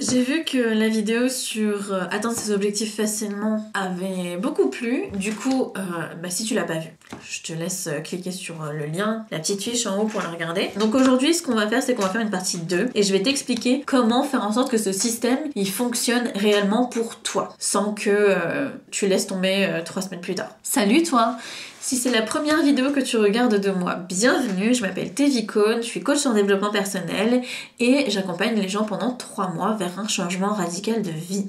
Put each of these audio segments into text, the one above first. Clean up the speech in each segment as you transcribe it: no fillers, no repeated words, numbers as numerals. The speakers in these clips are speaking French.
J'ai vu que la vidéo sur atteindre ses objectifs facilement avait beaucoup plu. Du coup, si tu l'as pas vue, je te laisse cliquer sur le lien, la petite fiche en haut pour la regarder. Donc aujourd'hui, ce qu'on va faire, c'est qu'on va faire une partie 2 et je vais t'expliquer comment faire en sorte que ce système, il fonctionne réellement pour toi, sans que tu laisses tomber 3 semaines plus tard. Salut toi! Si c'est la première vidéo que tu regardes de moi, bienvenue, je m'appelle Tevi Cohn, je suis coach en développement personnel et j'accompagne les gens pendant 3 mois vers un changement radical de vie.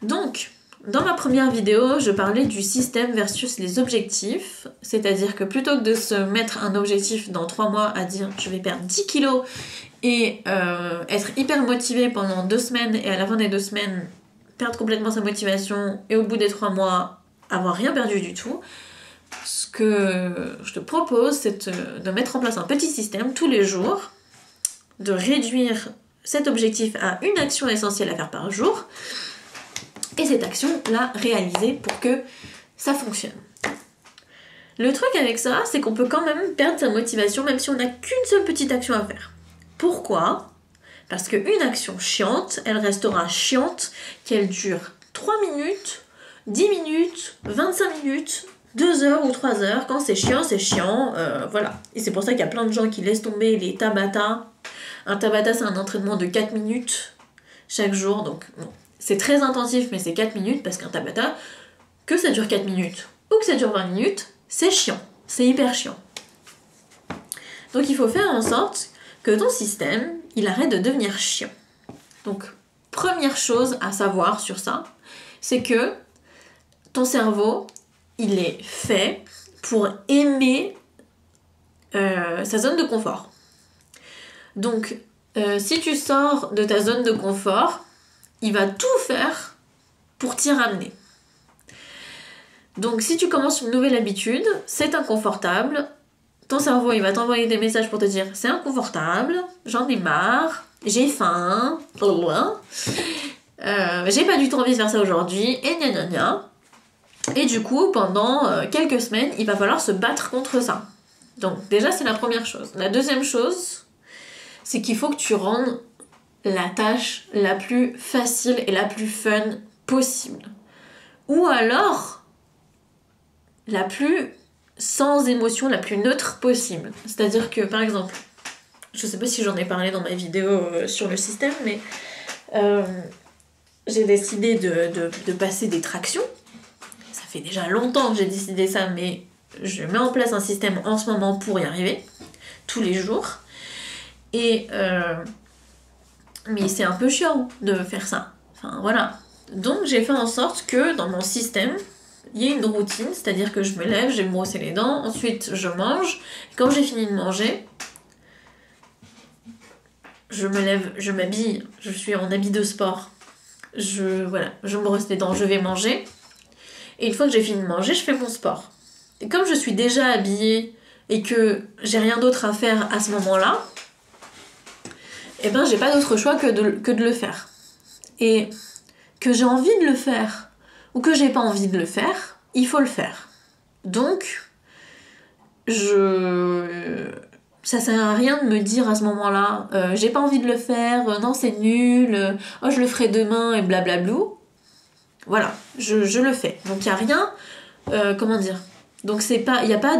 Donc, dans ma première vidéo, je parlais du système versus les objectifs, c'est-à-dire que plutôt que de se mettre un objectif dans 3 mois à dire je vais perdre 10 kilos et être hyper motivé pendant 2 semaines et à la fin des 2 semaines perdre complètement sa motivation et au bout des 3 mois avoir rien perdu du tout, ce que je te propose, c'est de mettre en place un petit système tous les jours, de réduire cet objectif à une action essentielle à faire par jour, et cette action, la réaliser pour que ça fonctionne. Le truc avec ça, c'est qu'on peut quand même perdre sa motivation même si on n'a qu'une seule petite action à faire. Pourquoi ? Parce qu'une action chiante, elle restera chiante qu'elle dure 3 minutes, 10 minutes, 25 minutes, 2 heures ou 3 heures, quand c'est chiant, voilà. Et c'est pour ça qu'il y a plein de gens qui laissent tomber les Tabata. Un Tabata, c'est un entraînement de 4 minutes chaque jour, donc bon, c'est très intensif, mais c'est 4 minutes, parce qu'un Tabata, que ça dure 4 minutes ou que ça dure 20 minutes, c'est chiant, c'est hyper chiant. Donc il faut faire en sorte que ton système, il arrête de devenir chiant. Donc, première chose à savoir sur ça, c'est que ton cerveau, il est fait pour aimer sa zone de confort. Donc, si tu sors de ta zone de confort, il va tout faire pour t'y ramener. Donc, si tu commences une nouvelle habitude, c'est inconfortable. Ton cerveau, il va t'envoyer des messages pour te dire « c'est inconfortable, j'en ai marre, j'ai faim, j'ai pas du tout envie de faire ça aujourd'hui, et gna gna gna ». Et du coup, pendant quelques semaines, il va falloir se battre contre ça. Donc déjà, c'est la première chose. La deuxième chose, c'est qu'il faut que tu rendes la tâche la plus facile et la plus fun possible. Ou alors, la plus sans émotion, la plus neutre possible. C'est-à-dire que, par exemple, je sais pas si j'en ai parlé dans ma vidéo sur le système, mais j'ai décidé de passer des tractions. Ça fait déjà longtemps que j'ai décidé ça, mais je mets en place un système en ce moment pour y arriver, tous les jours. Et mais c'est un peu chiant de faire ça. Enfin, voilà. Donc j'ai fait en sorte que dans mon système, il y ait une routine, c'est-à-dire que je me lève, je vais me brosser les dents, ensuite je mange. Quand j'ai fini de manger, je me lève, je m'habille, je suis en habit de sport. Je me brosse les dents, je vais manger. Et une fois que j'ai fini de manger, je fais mon sport. Et comme je suis déjà habillée et que j'ai rien d'autre à faire à ce moment-là, eh ben j'ai pas d'autre choix que de le faire. Et que j'ai envie de le faire ou que j'ai pas envie de le faire, il faut le faire. Donc, ça sert à rien de me dire à ce moment-là j'ai pas envie de le faire, non c'est nul, oh je le ferai demain et blablablou. Voilà, je le fais. Donc il n'y a rien, donc il n'y a pas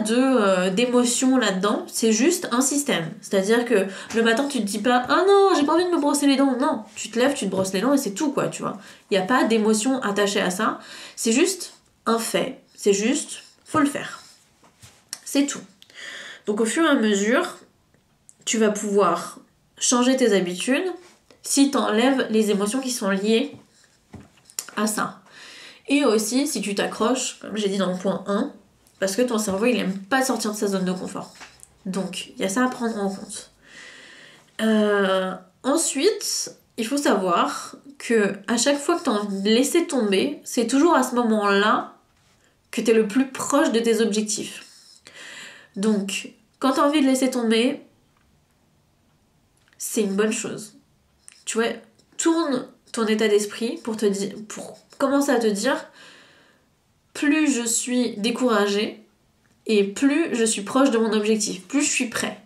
d'émotion là-dedans, c'est juste un système. C'est-à-dire que le matin tu te dis pas ah non j'ai pas envie de me brosser les dents, non, tu te lèves, tu te brosses les dents et c'est tout quoi, tu vois. Il n'y a pas d'émotion attachée à ça, c'est juste un fait, c'est juste faut le faire. C'est tout. Donc au fur et à mesure, tu vas pouvoir changer tes habitudes si tu enlèves les émotions qui sont liées à ça. Et aussi si tu t'accroches, comme j'ai dit dans le point 1, parce que ton cerveau il aime pas sortir de sa zone de confort. Donc il y a ça à prendre en compte. Ensuite, il faut savoir que à chaque fois que tu as envie de laisser tomber, c'est toujours à ce moment-là que tu es le plus proche de tes objectifs. Donc quand tu as envie de laisser tomber, c'est une bonne chose. Tu vois, tourne ton état d'esprit pour commencer à te dire plus je suis découragée et plus je suis proche de mon objectif, plus je suis prêt.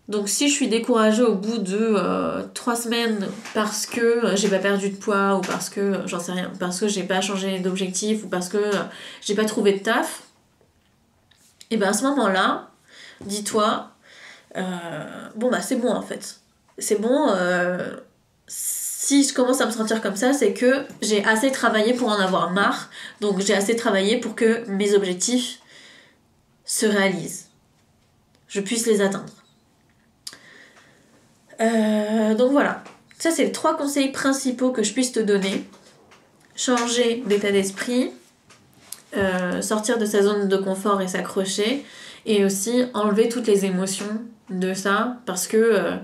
Donc si je suis découragée au bout de 3 semaines parce que j'ai pas perdu de poids ou parce que, j'en sais rien, parce que j'ai pas changé d'objectif ou parce que j'ai pas trouvé de taf, et ben à ce moment-là, dis-toi, bon bah c'est bon en fait. C'est bon, si je commence à me sentir comme ça, c'est que j'ai assez travaillé pour en avoir marre, donc j'ai assez travaillé pour que mes objectifs se réalisent, je puisse les atteindre. Donc voilà, ça c'est les 3 conseils principaux que je puisse te donner. Changer d'état d'esprit, sortir de sa zone de confort et s'accrocher, et aussi enlever toutes les émotions de ça, parce que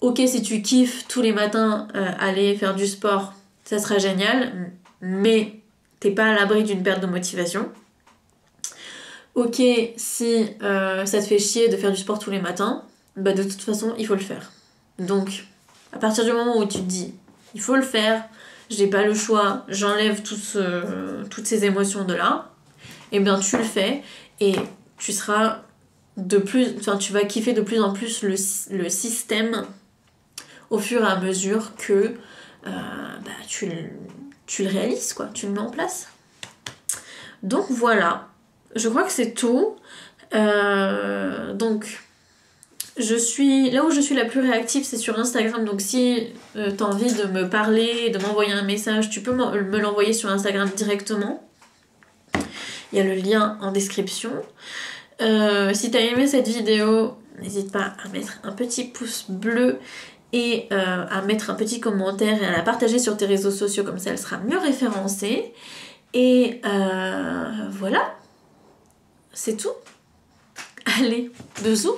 ok, si tu kiffes tous les matins aller faire du sport, ça sera génial, mais t'es pas à l'abri d'une perte de motivation. Ok, si ça te fait chier de faire du sport tous les matins, bah de toute façon, il faut le faire. Donc, à partir du moment où tu te dis, il faut le faire, j'ai pas le choix, j'enlève toutes ces émotions de là, et bien tu le fais, et tu seras tu vas kiffer de plus en plus le système au fur et à mesure que tu le réalises, quoi, tu le mets en place. Donc voilà, je crois que c'est tout. Donc, là où je suis la plus réactive, c'est sur Instagram. Donc si t'as envie de me parler, de m'envoyer un message, tu peux me l'envoyer sur Instagram directement. Il y a le lien en description. Si t'as aimé cette vidéo, n'hésite pas à mettre un petit pouce bleu et à mettre un petit commentaire et à la partager sur tes réseaux sociaux, comme ça elle sera mieux référencée. Et voilà, c'est tout. Allez, bisous.